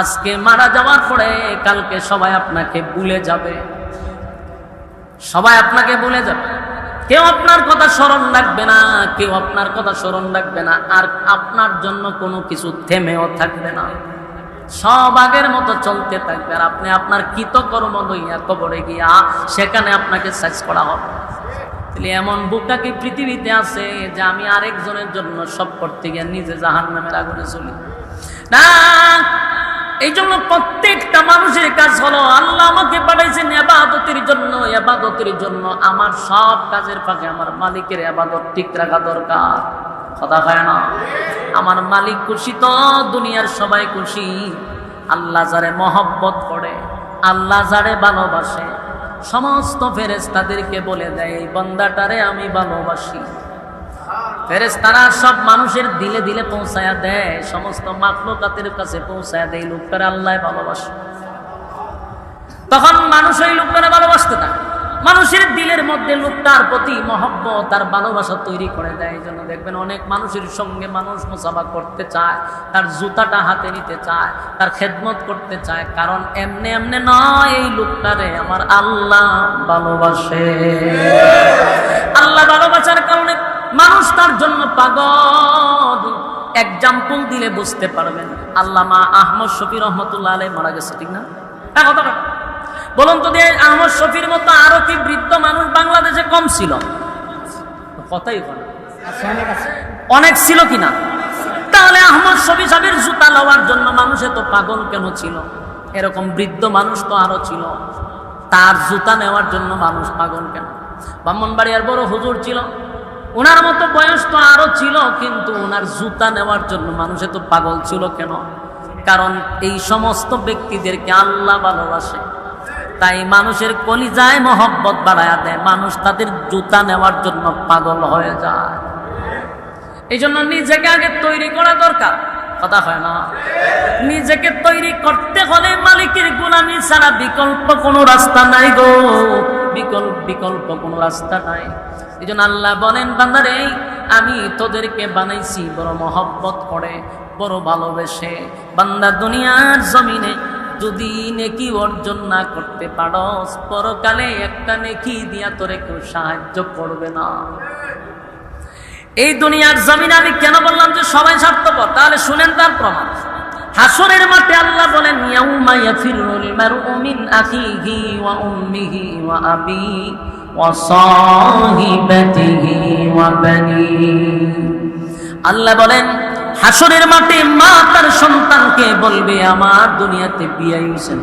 আজকে মারা যাওয়ার পরে কালকে সবাই আপনাকে ভুলে যাবে, সবাই আপনাকে ভুলে যাবে। কেউ আপনার কথা স্মরণ রাখবে না, কেউ আপনার কথা স্মরণ রাখবে না, আর আপনার জন্য কোনো কিছু থেমেও থাকবে না। সব আগের মতো চলতে থাকবে, আর আপনি আপনার কৃতকর্ম লইয়া কবরে গিয়া সেখানে আপনাকে সাইজ করা হবে। তাহলে এমন বোকা কি পৃথিবীতে আছে যে আমি আরেকজনের জন্য সব করতে গিয়ে নিজে জাহান্নামের আগুনে চলি? না। এই জন্য প্রত্যেকটা মানুষের কাজ হলো, আল্লাহ আমাকে পাঠাইছেন ইবাদতের জন্য, ইবাদতের জন্য। আমার সব কাজের ফাঁকে আমার মালিকের ইবাদত ঠিক রাখা দরকার। কথা হয় না? আমার মালিক খুশি তো দুনিয়ার সবাই খুশি। আল্লাহ যারে মহব্বত করে, আল্লাহ যারে ভালোবাসে, সমস্ত ফেরেশতাদেরকে বলে দেয় এই বান্দাটারে আমি ভালোবাসি। ফেরেশতারা সব মানুষের দিলে দিলে পৌঁছায়া দেয়, সমস্ত মাখলুকাতের কাছে পৌঁছায়া দেয় লোকটারে আল্লাহ ভালোবাসে। তখন মানুষ ওই লোকটারে ভালোবাসতে না, মানুষের দিলের মধ্যে লোকটার প্রতি মহব্বত আর ভালোবাসা তৈরি করে দেয়। এই জন্য দেখবেন অনেক মানুষের সঙ্গে মানুষ মুসাফা করতে চায়, তার জুতাটা হাতে নিতে চায়, তার খেদমত করতে চায়, কারণ এমনি এমনি নয়, এই লোকটারে আমার আল্লাহ ভালোবাসে। আল্লাহ ভালোবাসার কারণে মানুষ তার জন্য পাগল। এক্সাম্পল দিলে বুঝতে পারবেন। আল্লামা আহমদ শফি রহমতুল্লাহ আলাইহি মারা গেছে, ঠিক না? হ্যাঁ, কথা বলুন তো, আহমদ শফির মতো আরো কি বৃদ্ধ মানুষ বাংলাদেশে কম ছিল? কথাই বলে অনেক ছিল কিনা? তাহলে আহমদ শফি সাহেবের জুতা লওয়ার জন্য মানুষ এত পাগল কেন ছিল? এরকম বৃদ্ধ মানুষ তো আরো ছিল, তার জুতা নেওয়ার জন্য মানুষ পাগল কেন? ব্রাহ্মণবাড়িয়ার বড় হুজুর ছিল, ওনার মতো বয়স তো আরো ছিল, কিন্তু ওনার জুতা নেওয়ার জন্য মানুষ এত পাগল ছিল কেন? কারণ এই সমস্ত ব্যক্তিদেরকে আল্লাহ ভালোবাসে, তাই মানুষের কলিজায় মহব্বত বাড়ায়া দেয়, মানুষ তাদের জুতা নেওয়ার জন্য পাগল হয়ে যায়। এই জন্য নিজেকে আগে তৈরি করা দরকার। কথা হয় না? নিজেকে তৈরি করতে হলে মালিকের গোলামি ছাড়া বিকল্প কোনো রাস্তা নাই গো, বিকল্প কোনো রাস্তা নাই। এই জন্য আল্লাহ বলেন, বান্দারে আমি তোদেরকে বানাইছি বড় মহব্বত করে, বড় ভালোবেসে। বান্দা দুনিয়ার জমিনে যদি নেকি অর্জন না করতে পারস, পরকালে একটা নেকি দিয়া তোরে কেউ সাহায্য করবে না। এই দুনিয়ার জমিনে আমি কেন বললাম যে সবাই স্বার্থপর? তাহলে শুনেন তার প্রমাণ। হাসরের মাঠে আল্লাহ বলেন, ইয়াউমা ইয়াফিরুল মারউ মিন আখিহি ওয়া উম্মিহি ওয়া আবিহি ওয়া সাহিবাতিহি ওয়া বানিহি। আল্লাহ বলেন হাসরের মাঠে মা তার সন্তানকে বলবে, আমার দুনিয়াতে বিয়ে হইছেন।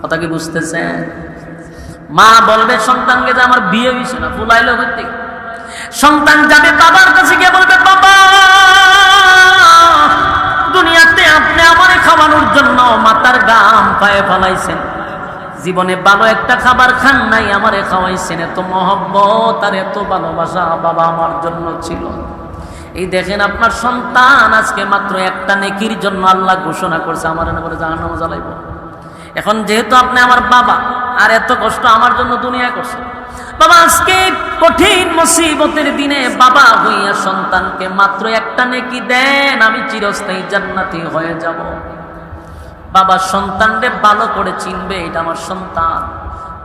কথা কি বুঝতেছেন? মা বলবে সন্তানকে যে আমার বিয়ে হইছে না, ফুলাইলো হইতে। সন্তান যাবে বাবার কাছে গিয়ে বলবে, বাবা দুনিয়াতে আপনি আমারে খাওয়ানোর জন্য মাথার গাম পায়ে ফেলাইছেন, জীবনে ভালো একটা খাবার খান নাই, আমারে খাওয়াইছেন। এত মহব্বত আর এত ভালোবাসা বাবা আমার জন্য ছিল। এই দেখেন আপনার সন্তান আজকে মাত্র একটা নেকির জন্য আল্লাহ ঘোষণা করছে আমার করে জাহান্নামে জ্বালাইব। এখন যেহেতু আপনি আমার বাবা, আর এত কষ্ট আমার জন্য দুনিয়া করছে, বাবা আজকে কঠিন মুসিবতের দিনে বাবা হইয়া সন্তানকে মাত্র একটা নেকি দেন, আমি চিরস্থায়ী জান্নাতি হয়ে যাব। বাবা সন্তানরে ভালো করে চিনবে, এটা আমার সন্তান।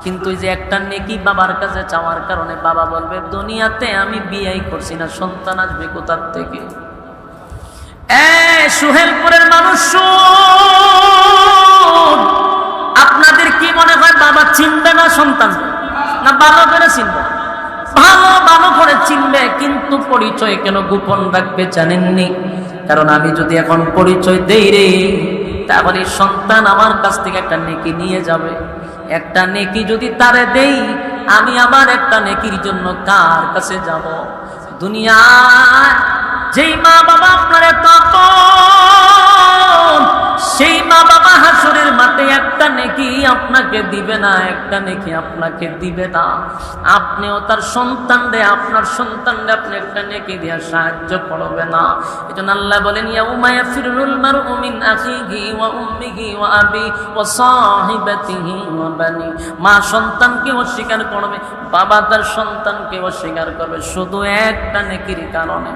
কিন্তু এই যে একটা নেকি বাবার কাছে চাওয়ার কারণে বাবা বলবে দুনিয়াতে আমি বিয়েই করছি না, সন্তান আসবে কোথার থেকে? সুহেলপুরের মানুষ, আপনাদের কি মনে হয় বাবা চিনবে না সন্তান? না ভালো করে চিনবে? ভালো করে চিনবে, কিন্তু পরিচয় কেন গোপন রাখবে জানেননি? কারণ আমি যদি এখন পরিচয় দেই রে, তাহলে সন্তান আমার কাছ থেকে একটা নেকি নিয়ে যাবে। একটা নেকি যদি তারে দেই, আমি আবার একটা নেকির জন্য কার কাছে যাব? দুনিয়ায় যেই মা বাবা আপনার এত আপন, সেই মা বাবা হাসরের মাঠে একটা নেকি আপনাকে দিবে না, একটা নেকি আপনাকে দিবে না। আপনিও তার সন্তানরে, আপনার সন্তানরে আপনি একটা নেকি দিয়ে সাহায্য করবে না। এজন্য আল্লাহ বলেন ইয়াউমা ইয়াফিরুল মারউ মিন আখিহি ওয়া উম্মিহি ওয়া আবি ওয়া সাহিবাতিহি ওয়া বানি। মা সন্তানকে অস্বীকার করবে, বাবা তার সন্তানকে অস্বীকার করবে, শুধু একটা নেকির কারণে।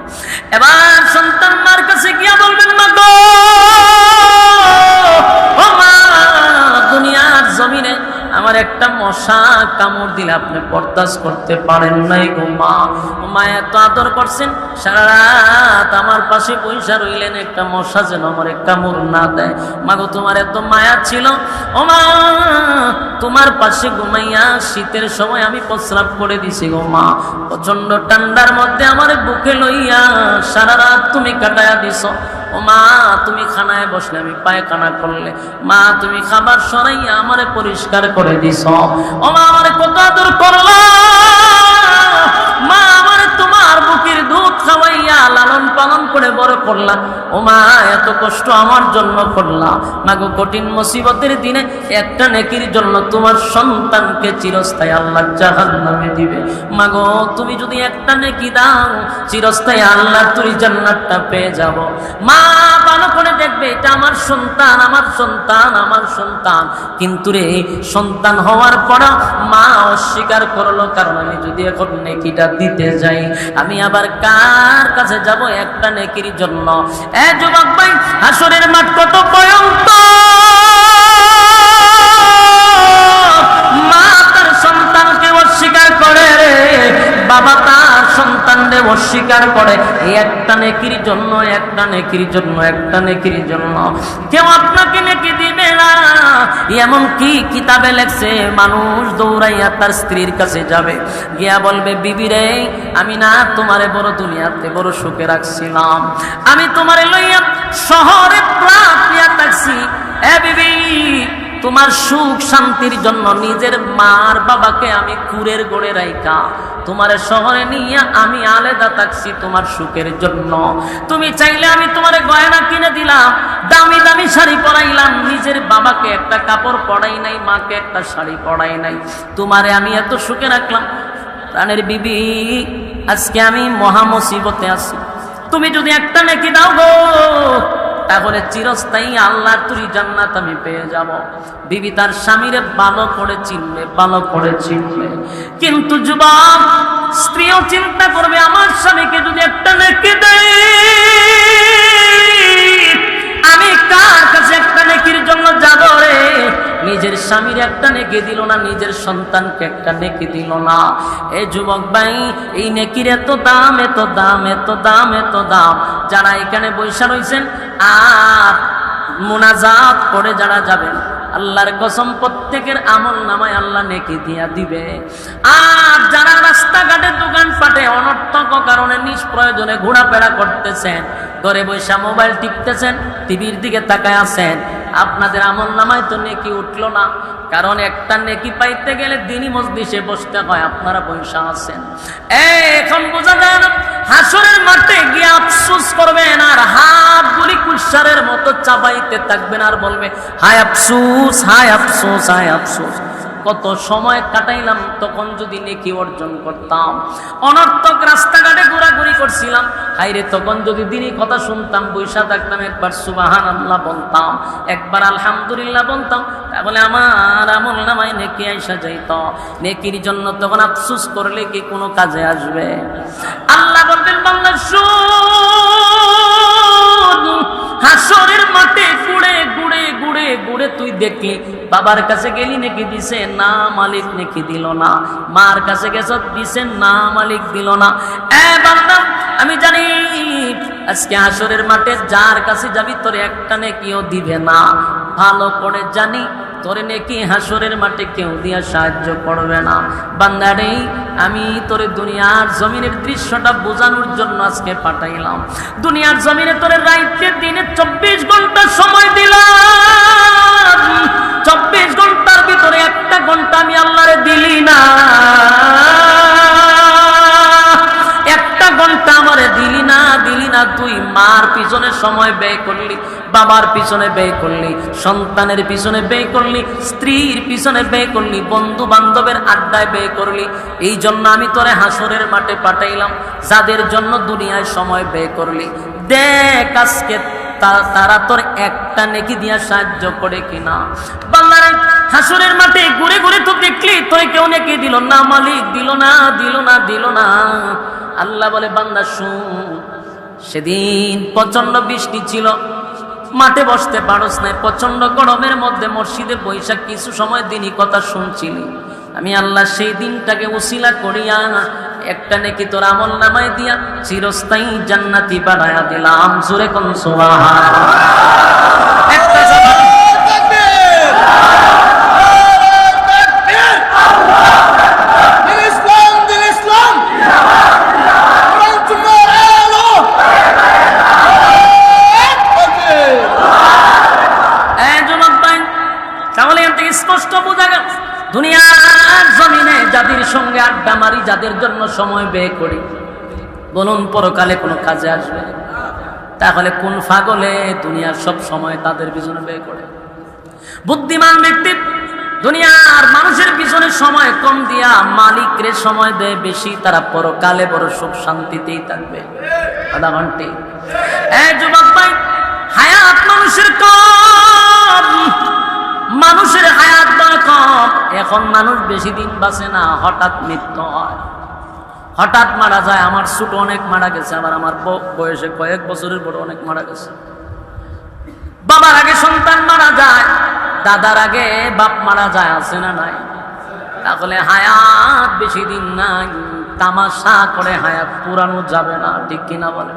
এবার সন্তান মার কাছে গিয়া বলবেন মা গো, ও মা, দুনিয়ার জমিনে আমার একটা মশা কামড় দিলে আপনি বরদাস্ত করতে পারেন নাই গো মা। মা এত আদর করছেন, সারা রাত আমার পাশে পয়সা রইলেন, একটা মশা যেন আমার কামড় না দেয়। মা গো তোমার এত মায়া ছিল, ও মা তোমার পাশে ঘুমাইয়া শীতের সময় আমি প্রস্রাব করে দিছি গো মা। প্রচন্ড ঠান্ডার মধ্যে আমার বুকে লইয়া সারা রাত তুমি কাটাইয়া দিছ। ও মা তুমি খানায় বসলে আমি পায়খানা করলে, মা তুমি খাবার সরাইয়া আমারে পরিষ্কার করে দিছ। ও মা আমারে কত আদর করলা, মা আমারে তোমার বুকের দুধ খাওয়াইয়া লালন পালন করে বড় করলা। ও মা এত কষ্ট আমার জন্য করলা। মা গো কঠিন মুসিবতের দিনে একটা নেকির জন্য তোমার সন্তানকে চিরস্থায়ী আল্লাহ জাহান্নামে দিবে। মা গো তুমি যদি একটা নেকি দাও, চিরস্থায়ী আল্লাহ তুই জান্নাতটা পেয়ে যাব। মা ভালো করে দেখবে, এটা আমার সন্তান, আমার সন্তান, আমার সন্তান। কিন্তু রে সন্তান হওয়ার পর মা অস্বীকার করলো, কারণ আমি যদি এখন নেকিটা দিতে যাই, আমি আবার কার কাছে যাব একটা নেকির জন্য? যুবক ভাই, হাসরের মাঠ কত ভয়ঙ্কর। মা তার সন্তানকে অস্বীকার করে রে, বাবা তার সন্তানকে অস্বীকার করে, এই একটা নেকির জন্য, একটা নেকির জন্য, একটা নেকির জন্য। কেউ আপনাকে নেকি দিবে না। এমন কি কিতাবে লেখছে, মানুষ দৌড়াইয়া তার স্ত্রীর কাছে যাবে, গিয়া বলবে বিবি রে, আমি না তোমারে বড় দুনিয়াতে বড় সুখে রাখছিলাম, আমি তোমারে লইয়া শহরে প্রাণ নিয়া থাকছি। এ বিবি, তোমার সুখ শান্তির জন্য নিজের মার বাবাকে আমি কুরের গড়ে রাইখা তোমার শহরে নিয়ে আমি আলাদা থাকছি তোমার সুখের জন্য। তুমি চাইলে আমি তোমার গয়না কিনে দিলাম, দামি দামি শাড়ি পরাইলাম, নিজের বাবাকে একটা কাপড় পরাই নাই, মাকে একটা শাড়ি পরাই নাই, তোমারে আমি এত সুখে রাখলাম। প্রাণের বিবি, আজকে আমি মহা মুসিবতে আছি, তুমি যদি একটা নেকি দাও গো, তাহলে চিরস্থায়ী আল্লাহর তুই জান্নাত আমি পেয়ে যাব। বিবি তার স্বামীরে ভালো করে চিনবে, ভালো করে চিনবে। কিন্তু যুবক স্ত্রীও চিন্তা করবে, আমার স্বামীকে যদি একটা নেকি দেই, আমি কার কাছে একটা নেকির জন্য যাব রে? নিজের স্বামীর একটা নেকি দিল না, নিজের সন্তানকে একটা নেকি দিল না। এই যুবক ভাই, এই নেকির এত দাম, এত দাম, এত দাম, এত দাম। যারা এখানে বৈশা রয়েছেন আর মুনাজাত করে যারা যাবেন, আল্লাহর কসম প্রত্যেকের আমল নামায় আল্লাহ নেকি দিয়া দিবে। আর যারা রাস্তাঘাটে দোকান পাটে অনর্থক কারণে নিষ্প্রয়োজনে ঘোরাফেরা করতেছেন, ঘরে বৈশা মোবাইল টিপতেছেন, টিভির দিকে তাকায় আছেন, আপনাদের আমল নামায় তো নেকি উঠলো না। কারণ একটা নেকি পাইতে গেলে দিনই মজলিসে বসতে হয়, আপনারা বৈশা আছেন। এখন বোঝা যায় না, হাসরের মাঠে গিয়ে আফসোস করবেন আর হাতগুলি কুশারের মতো চাবাইতে থাকবেন আর বলবে হায় আফসোস, হায় আফসোস, হায় আফসোস, কত সময় কাটাইলাম, তখন যদি নেকি অর্জন করতাম। অনর্থক রাস্তাঘাটে ঘোরাঘুরি করছিলাম, হাইরে তখন যদি দিনই কথা শুনতাম, বৈশা থাকতাম, একবার সুবহানাল্লাহ বলতাম, একবার আলহামদুলিল্লাহ বলতাম, তাহলে আমার আমল নামায় নেকি আইসা যাইত। নেকির জন্য তখন আফসোস করলে কি কোনো কাজে আসবে? আল্লাহ বলবেন, বান্দা শোন, হাসরের মাঠে ঘুরে ঘুরে ঘুরে ঘুরে তুই দেখলি, বাবার কাছে গেলি নেকি দিছে না, মালিক নেকি দিল না। মার কাছে গেছ দিছে না, মালিক দিল না। বান্দা আমি জানি আজকে হাসরের মাঠে যার কাছে যাবি তোরে একটা নেকিও দিবে না। ভালো করে জানি তোরে নেকি হাসরের মাঠে কেউ দিয়া সাহায্য করবে না। বান্দারে আমি তোরে দুনিয়ার জমিনের দৃশ্যটা বোঝানোর জন্য আজকে পাঠাইলাম। দুনিয়ার জমিনে তোরে রাইতে দিনে 24 ঘন্টা সময় দিলাম, 24 ঘন্টার ভিতরে একটা ঘন্টা আমি আল্লাহরে দিলি না, একটা ঘন্টা আমারে দিলি না, দিলি না। তুই মার পিছনে সময় ব্যয় করলি, বাবার পিছনে ব্যয় করলি, সন্তানের পিছনে ব্যয় করলি, স্ত্রীর পিছনে ব্যয় করলি, বন্ধু বান্ধবের আড্ডায় ব্যয় করলি। এই জন্য আমি তোরে হাসরের মাঠে পাঠাইলাম, যাদের জন্য দুনিয়ায় সময় ব্যয় করলি। দেখ আজকে তারা তোর একটা নেকি দিয়া সাহায্য করে কিনা। বাংলার হাসরের মাঠে ঘুরে ঘুরে তো দেখলি তোরে কেউ নেকি দিল না, মালিক দিল না, দিল না, দিল না। আল্লাহ বলে, বান্দা শুন, সেদিন প্রচন্ড বৃষ্টি ছিল, মাঠে বসতে পারস নাই, প্রচন্ড গরমের মধ্যে মসজিদে বৈশাখ কিছু সময় দিনই কথা শুনছিলি। আমি আল্লাহ সেই দিনটাকে উসিলা করিয়া একটা নেকি তোর আমল নামায় দিয়া চিরস্থায়ী জান্নাতি বানায়া দিলাম। জোরে কোন সুবহানাল্লাহ। একটা স্পষ্ট বোঝা গেল, দুনিয়ার জমিনে যাদের সঙ্গে আড্ডা মারি, যাদের জন্য সময় ব্যয় করি, বলুন পরকালে কোনো কাজে আসবে? তাহলে কোন পাগলে দুনিয়ার সব সময় তাদের পিছনে ব্যয় করে? বুদ্ধিমান ব্যক্তি দুনিয়ার মানুষের পিছনে সময় কম দিয়া মালিকরে সময় দেয় বেশি, তারা পরকালে বড় সুখ শান্তিতেই থাকবে। আধা ঘন্টে যুবক ভাই, হায়াত মানুষের কম, মানুষের হায়াত কম। এখন মানুষ বেশি দিন বাঁচে না, হঠাৎ মৃত্যু হয়, হঠাৎ মারা যায়। আমার ছোট অনেক মারা গেছে, আবার আমার বয়সে কয়েক বছরের বড় অনেক মারা গেছে। বাবার আগে সন্তান মারা যায়, দাদার আগে বাপ মারা যায়, আছে না নাই? তাহলে হায়াত বেশি দিন নাই, তামাশা করে হায়াত পুরানো যাবে না, ঠিক কিনা বলে?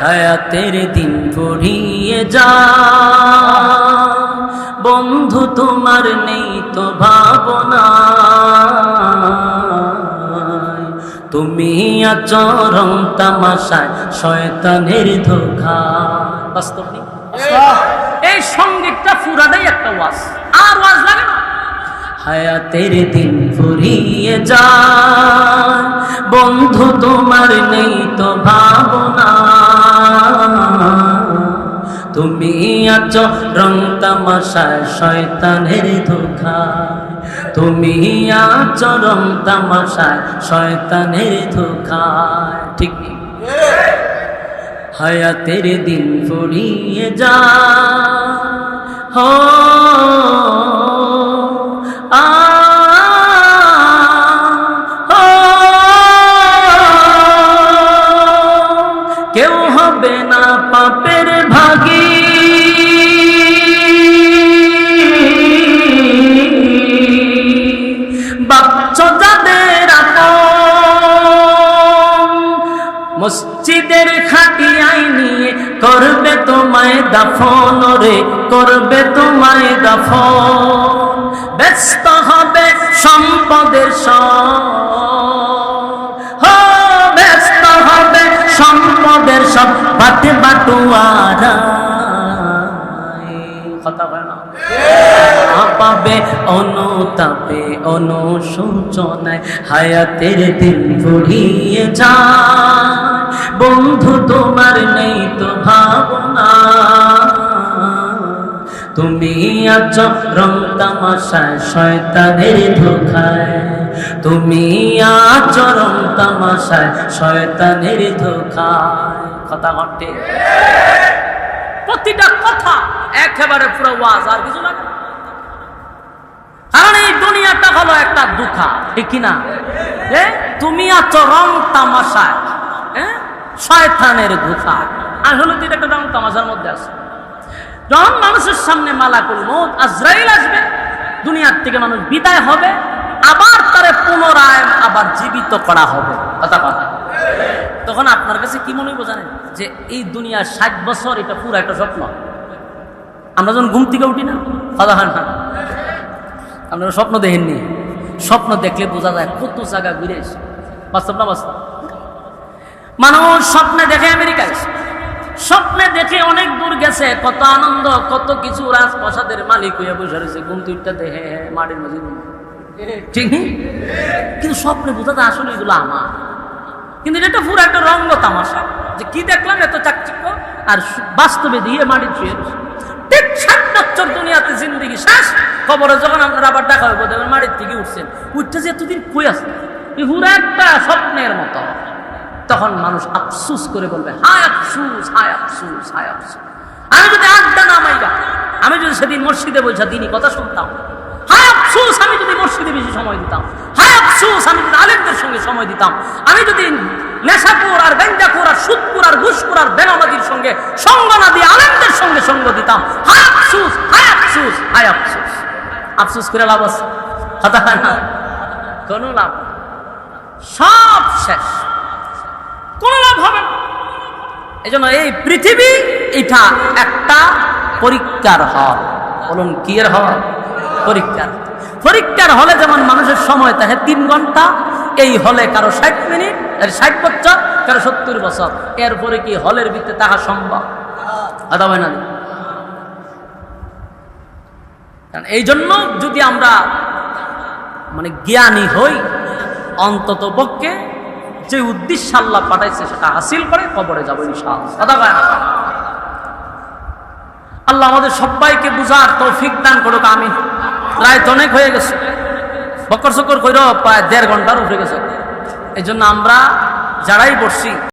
হায়াতের দিন ফুরিয়ে যা বন্ধু, তোমার নেই তো ভাবনা, তুমি আচরণ তামাশায় শয়তানের ধোঁকা। বাস্তব নেই এই সঙ্গীতটা পুরাটাই একটা ওয়াজ, আর ওয়াজ লাগে না। হায়াতের দিন ফুরিয়ে যায় বন্ধু, তোমার নেই তো ভাবনা, তুমি আছো রং তামাশায় শয়তানের ধোঁকা, তুমি আছো রং তামাশায় শয়তানের ধোঁকা। ঠিক হায়াতের দিন ফুরিয়ে যায়, হো কেউ হবে না পাপের ভাগী, বাচ্চা যাদের আপন মসজিদের খাটিয়ায় নিয়ে করবে তোমায় দাফন রে, করবে তোমায় দাফন। ব্যস্ত হবে সম্পদের ব্যস্ত হবে সম্পদের সব বাটে বাটুয়ারা, কথা হয় না? পাবে অনুতাপে অনুশোচনায় হায়াতের দিন ফুরিয়ে যায় বন্ধু, তোমার নেই তো ভাবনা, তুমি আছো রং তামাশায় শয়তানের ধোঁকায়, তুমি আছো রং তামাশায় শয়তানের ধোঁকায়। কথা ঘটে, প্রতিটা কথা একেবারে পুরো ওয়াজ, আর কিছু না। কারণ এই দুনিয়াটা হলো একটা ধোঁকা, ঠিক কিনা? তুমি আছো রং তামাশায় শয়তানের ধোঁকায়। আসলে তো এটা একটা রং তামাশার মধ্যে আছে। যখন মানুষের সামনে মালাকুল মউত আজরাইল আসবে, দুনিয়ার থেকে মানুষ বিদায় হবে, আবার তারে পুনরায় আবার জীবিত করা হবে। কথা কথা, তখন আপনার কাছে কি মনে হইব জানেন? যে এই দুনিয়ার 60 বছর এটা পুরো একটা স্বপ্ন। আমরা যখন ঘুম থেকে উঠি না, কথা হয় না, আপনারা স্বপ্ন দেখেননি? স্বপ্ন দেখলে বোঝা যায় কত জায়গা ঘুরে এসে। বাস্তব না বাস্তব? মানুষ স্বপ্নে দেখে আমেরিকা এসে, স্বপ্নে দেখে অনেক দূর গেছে, কত আনন্দ, কত কিছু, রাজপ্রাসাদের মালিক হইয়া বসে রয়েছে, ঘুম তুইটা দেখে মাটির মাঝে, ঠিক? কিন্তু স্বপ্নে বোঝা যায় আসলে এগুলো আমার। কিন্তু এটা পুরো একটা রঙ্গ তামাশা, যে কি দেখলাম এত চাকচিক্য, আর বাস্তবে দিয়ে মাটির ছুঁয়ে ঠিক 60 বছর দুনিয়াতে জিন্দগি শেষ। খবরে যখন আপনার আবার দেখা হইব, দেখবেন মাটির থেকে উঠছেন, উঠতে যে এতদিন কই আসছে, পুরো একটা স্বপ্নের মতো। তখন মানুষ আফসুস করে বলবে, হায় আফসুস, হায় আফসুস, হায় আফসুস। আমি যদি আড্ডা না মাইরা, আমি যদি সেদিন মসজিদে বসে দিনই কথা শুনতাম, হায় আফসুস আমি যদি মসজিদে বেশি সময় দিতাম, হায় আফসুস আমি যদি আলেমদের সঙ্গে সময় দিতাম, আমি যদি নেশাখোর আর গাঁজাখোর আর সুদখোর আর ঘুষখোর আর বেনামাজির সঙ্গে সঙ্গ না দিয়ে আলেমদের সঙ্গে সঙ্গ দিতাম, হায় আফসুস, হায় আফসুস, হায় আফসুস। আফসুস করে লাভ আছে? কথা হয় না, কোনো লাভ, সব শেষ, কোন লাভ হবে না। এই জন্য এই পৃথিবী এটা একটা পরীক্ষার হল। বলুন কি এর হল? পরীক্ষার। পরীক্ষার হলে যেমন মানুষের সময় থাকে 3 ঘন্টা, এই হলে কারো 60 মিনিট, 60 বছর, কারো 70 বছর। এরপরে কি হলের ভিতরে থাকা সম্ভব? কথা হয় না? এই জন্য যদি আমরা মানে জ্ঞানী হই, অন্তত পক্ষে যে উদ্দেশ্য আল্লাহ পাঠাইছে সেটা হাসিল করে কবরে যাবো ইনশাআল্লাহ। আল্লাহ আমাদের সবাইকে বুঝার তৌফিক দান করুক, আমিন। রাত অনেক হয়ে গেছে, বকর সকর কইরো প্রায় 1.5 ঘন্টার উঠে গেছে। এই জন্য আমরা যারাই বসছি